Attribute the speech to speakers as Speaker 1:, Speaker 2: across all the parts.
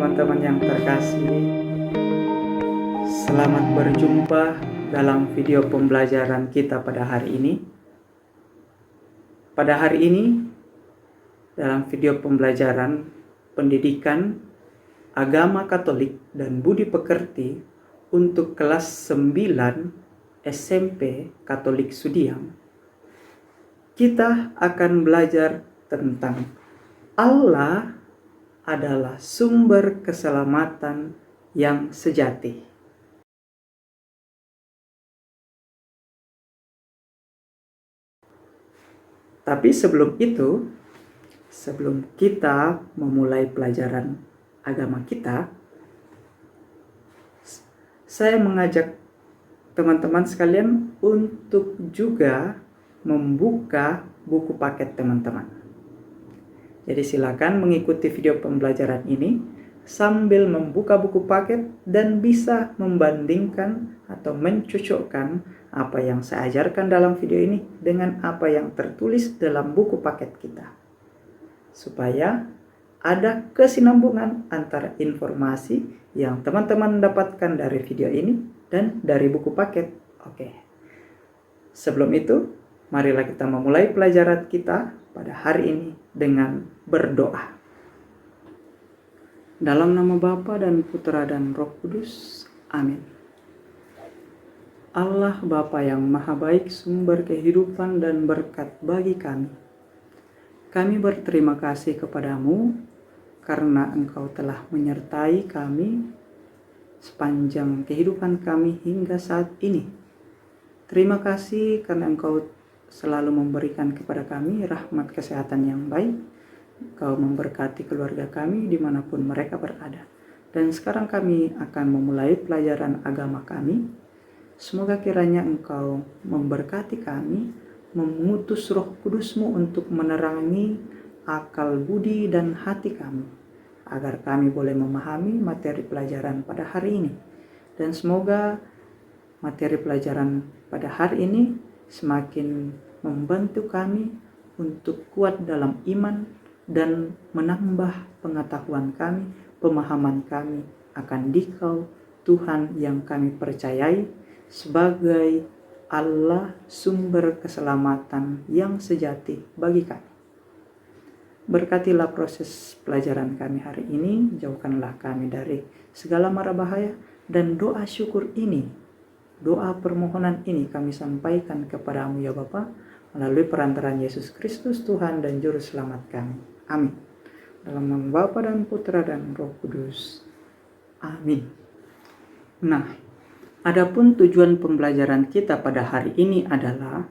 Speaker 1: teman-teman yang terkasih, selamat berjumpa dalam video pembelajaran kita pada hari ini. Pada hari ini, dalam video pembelajaran pendidikan agama Katolik dan budi pekerti untuk kelas 9 SMP Katolik Sudiang, kita akan belajar tentang Allah adalah sumber keselamatan yang sejati. Tapi sebelum itu, sebelum kita memulai pelajaran agama kita, saya mengajak teman-teman sekalian untuk juga membuka buku paket teman-teman. Jadi silakan mengikuti video pembelajaran ini sambil membuka buku paket dan bisa membandingkan atau mencocokkan apa yang saya ajarkan dalam video ini dengan apa yang tertulis dalam buku paket kita. Supaya ada kesinambungan antara informasi yang teman-teman dapatkan dari video ini dan dari buku paket. Oke. Sebelum itu, marilah kita memulai pelajaran kita pada hari ini dengan berdoa. Dalam nama Bapa dan Putra dan Roh Kudus. Amin. Allah Bapa yang Maha Baik, sumber kehidupan dan berkat bagi kami. Kami berterima kasih kepadamu karena Engkau telah menyertai kami sepanjang kehidupan kami hingga saat ini. Terima kasih karena Engkau selalu memberikan kepada kami rahmat kesehatan yang baik. Engkau memberkati keluarga kami dimanapun mereka berada. Dan sekarang kami akan memulai pelajaran agama kami. Semoga kiranya Engkau memberkati kami, mengutus Roh Kudus-Mu untuk menerangi akal budi dan hati kami, agar kami boleh memahami materi pelajaran pada hari ini. Dan semoga materi pelajaran pada hari ini semakin membantu kami untuk kuat dalam iman dan menambah pengetahuan kami, pemahaman kami akan Dikau, Tuhan yang kami percayai sebagai Allah sumber keselamatan yang sejati bagi kami. Berkatilah proses pelajaran kami hari ini, jauhkanlah kami dari segala mara bahaya, dan doa syukur ini, doa permohonan ini kami sampaikan kepadamu ya Bapa, melalui perantaraan Yesus Kristus Tuhan dan Juru Selamat kami. Amin. Dalam nama Bapa dan Putra dan Roh Kudus. Amin. Nah, adapun tujuan pembelajaran kita pada hari ini adalah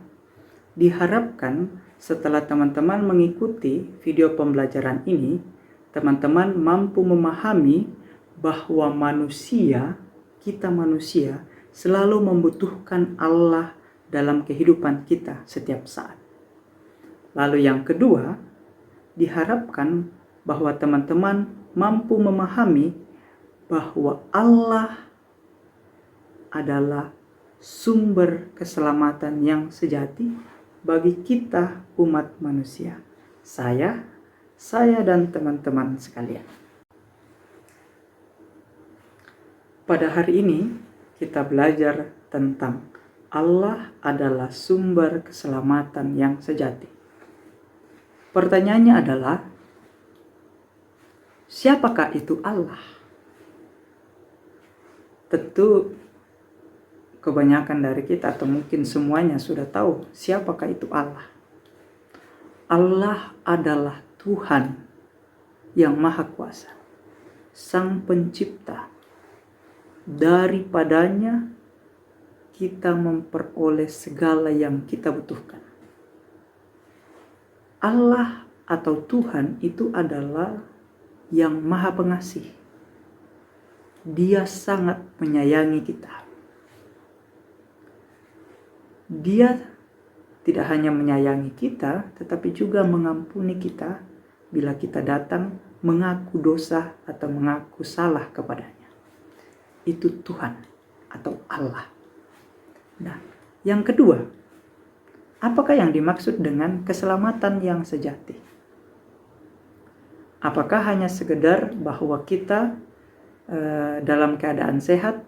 Speaker 1: diharapkan setelah teman-teman mengikuti video pembelajaran ini, teman-teman mampu memahami bahwa kita manusia selalu membutuhkan Allah dalam kehidupan kita setiap saat. Lalu yang kedua, diharapkan bahwa teman-teman mampu memahami bahwa Allah adalah sumber keselamatan yang sejati bagi kita umat manusia. Saya dan teman-teman sekalian. Pada hari ini kita belajar tentang Allah adalah sumber keselamatan yang sejati. Pertanyaannya adalah, siapakah itu Allah? Tentu kebanyakan dari kita atau mungkin semuanya sudah tahu siapakah itu Allah. Allah adalah Tuhan yang Maha Kuasa, Sang Pencipta. Daripadanya kita memperoleh segala yang kita butuhkan. Allah atau Tuhan itu adalah yang Maha Pengasih. Dia sangat menyayangi kita. Dia tidak hanya menyayangi kita, tetapi juga mengampuni kita bila kita datang mengaku dosa atau mengaku salah kepadanya. Itu Tuhan atau Allah. Nah, yang kedua, apakah yang dimaksud dengan keselamatan yang sejati? Apakah hanya sekedar bahwa kita dalam keadaan sehat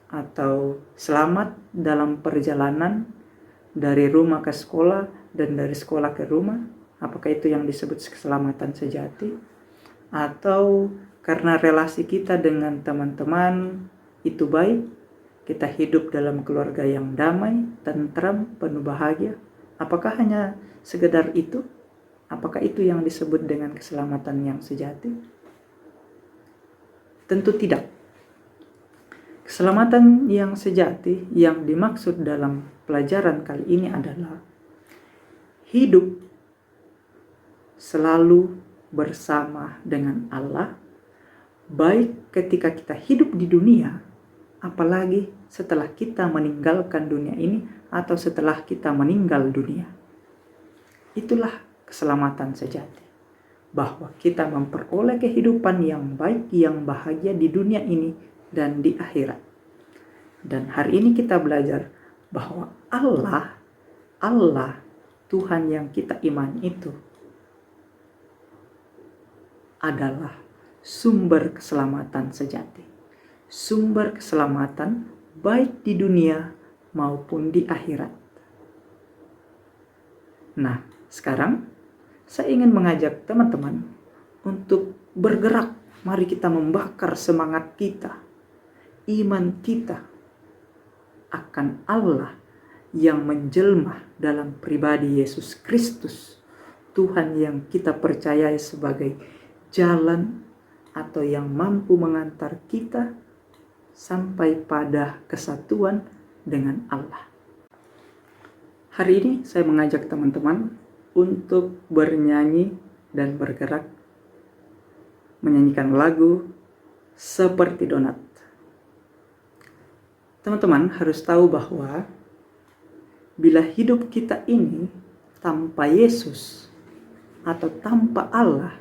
Speaker 1: atau selamat dalam perjalanan dari rumah ke sekolah dan dari sekolah ke rumah? Apakah itu yang disebut keselamatan sejati? Atau karena relasi kita dengan teman-teman itu baik, kita hidup dalam keluarga yang damai, tentram, penuh bahagia? Apakah hanya sekedar itu? Apakah itu yang disebut dengan keselamatan yang sejati? Tentu tidak. Keselamatan yang sejati yang dimaksud dalam pelajaran kali ini adalah hidup selalu bersama dengan Allah, baik ketika kita hidup di dunia, apalagi setelah kita meninggalkan dunia ini atau setelah kita meninggal dunia. Itulah keselamatan sejati, bahwa kita memperoleh kehidupan yang baik, yang bahagia di dunia ini dan di akhirat. Dan hari ini kita belajar bahwa Allah, Tuhan yang kita imani itu adalah sumber keselamatan sejati. Sumber keselamatan baik di dunia maupun di akhirat. Nah, sekarang saya ingin mengajak teman-teman untuk bergerak. Mari kita membakar semangat kita, iman kita akan Allah yang menjelma dalam pribadi Yesus Kristus, Tuhan yang kita percayai sebagai jalan atau yang mampu mengantar kita sampai pada kesatuan dengan Allah. Hari ini saya mengajak teman-teman untuk bernyanyi dan bergerak menyanyikan lagu Seperti Donat. Teman-teman harus tahu bahwa bila hidup kita ini tanpa Yesus atau tanpa Allah,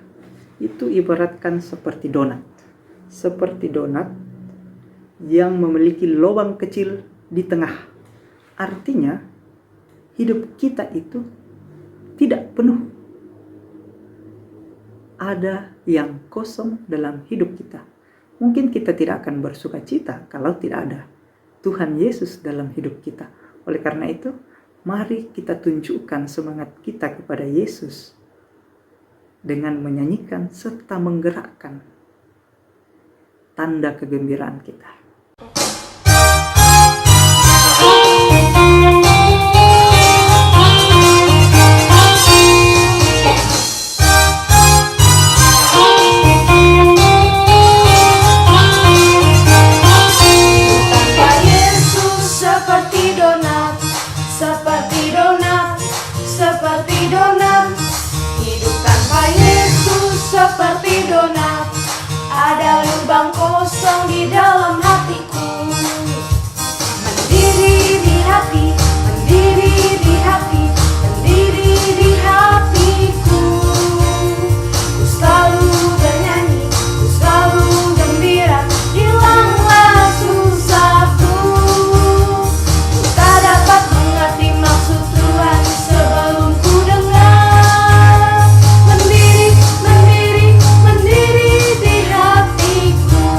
Speaker 1: itu ibaratkan seperti donat. Seperti donat yang memiliki lubang kecil di tengah. Artinya hidup kita itu tidak penuh. Ada yang kosong dalam hidup kita. Mungkin kita tidak akan bersuka cita kalau tidak ada Tuhan Yesus dalam hidup kita. Oleh karena itu, mari kita tunjukkan semangat kita kepada Yesus dengan menyanyikan serta menggerakkan tanda kegembiraan kita.
Speaker 2: Seperti donat, ada lubang kosong di dalam hatiku. Mendiri di hati, mendiri di hati, mendiri di hatiku. Ku selalu bernyanyi, ku selalu gembira, hilanglah susahku. Ku tak dapat mengerti maksud Tuhan sebelum ku dengar. Mendiri di hatiku.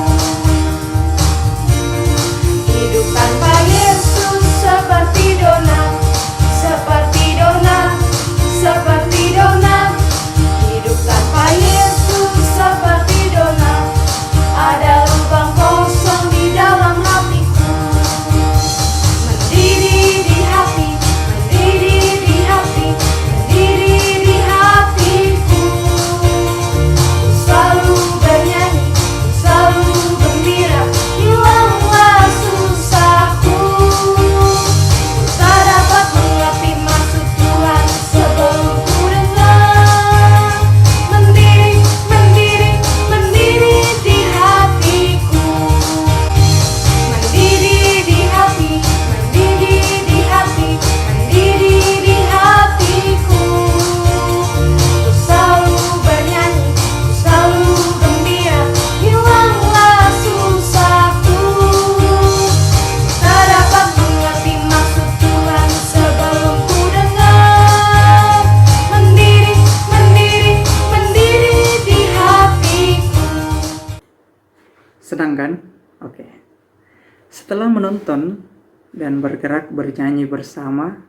Speaker 1: Setelah menonton dan bergerak bernyanyi bersama,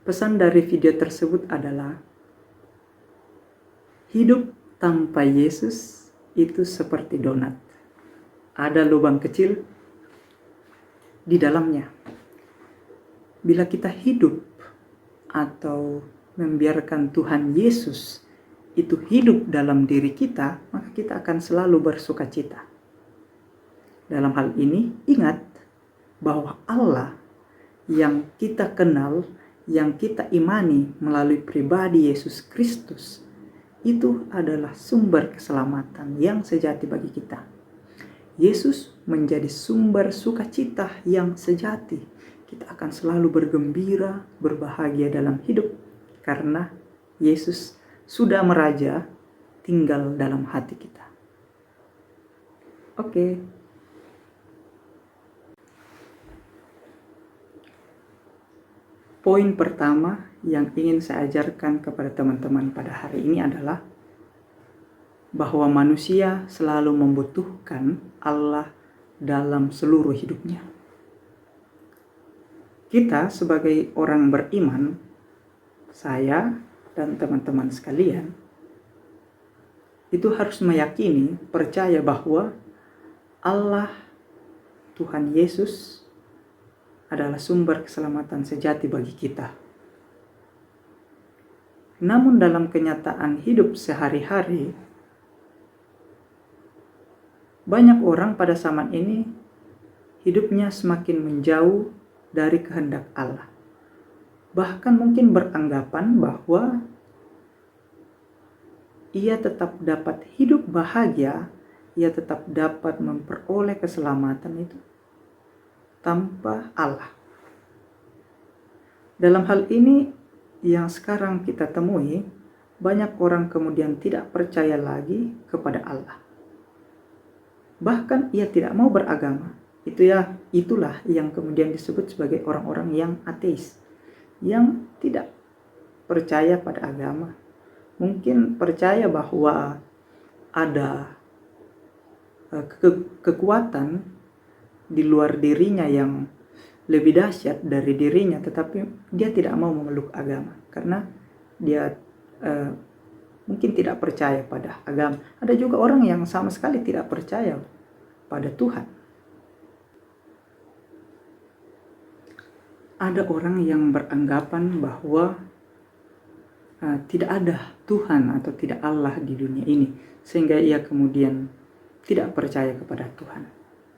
Speaker 1: pesan dari video tersebut adalah hidup tanpa Yesus itu seperti donat. Ada lubang kecil di dalamnya. Bila kita hidup atau membiarkan Tuhan Yesus itu hidup dalam diri kita, maka kita akan selalu bersukacita. Dalam hal ini, ingat bahwa Allah yang kita kenal, yang kita imani melalui pribadi Yesus Kristus, itu adalah sumber keselamatan yang sejati bagi kita. Yesus menjadi sumber sukacita yang sejati. Kita akan selalu bergembira, berbahagia dalam hidup, karena Yesus sudah meraja, tinggal dalam hati kita. Oke. Poin pertama yang ingin saya ajarkan kepada teman-teman pada hari ini adalah bahwa manusia selalu membutuhkan Allah dalam seluruh hidupnya. Kita sebagai orang beriman, saya dan teman-teman sekalian, itu harus meyakini, percaya bahwa Allah, Tuhan Yesus, adalah sumber keselamatan sejati bagi kita. Namun dalam kenyataan hidup sehari-hari, banyak orang pada zaman ini hidupnya semakin menjauh dari kehendak Allah. Bahkan mungkin beranggapan bahwa ia tetap dapat hidup bahagia, ia tetap dapat memperoleh keselamatan itu tanpa Allah. Dalam hal ini yang sekarang kita temui, banyak orang kemudian tidak percaya lagi kepada Allah. Bahkan ia tidak mau beragama. Itulah yang kemudian disebut sebagai orang-orang yang ateis, yang tidak percaya pada agama. Mungkin percaya bahwa ada kekuatan di luar dirinya yang lebih dahsyat dari dirinya, tetapi dia tidak mau memeluk agama karena dia mungkin tidak percaya pada agama. Ada juga orang yang sama sekali tidak percaya pada Tuhan. Ada orang yang beranggapan bahwa tidak ada Tuhan atau tidak Allah di dunia ini, sehingga ia kemudian tidak percaya kepada Tuhan.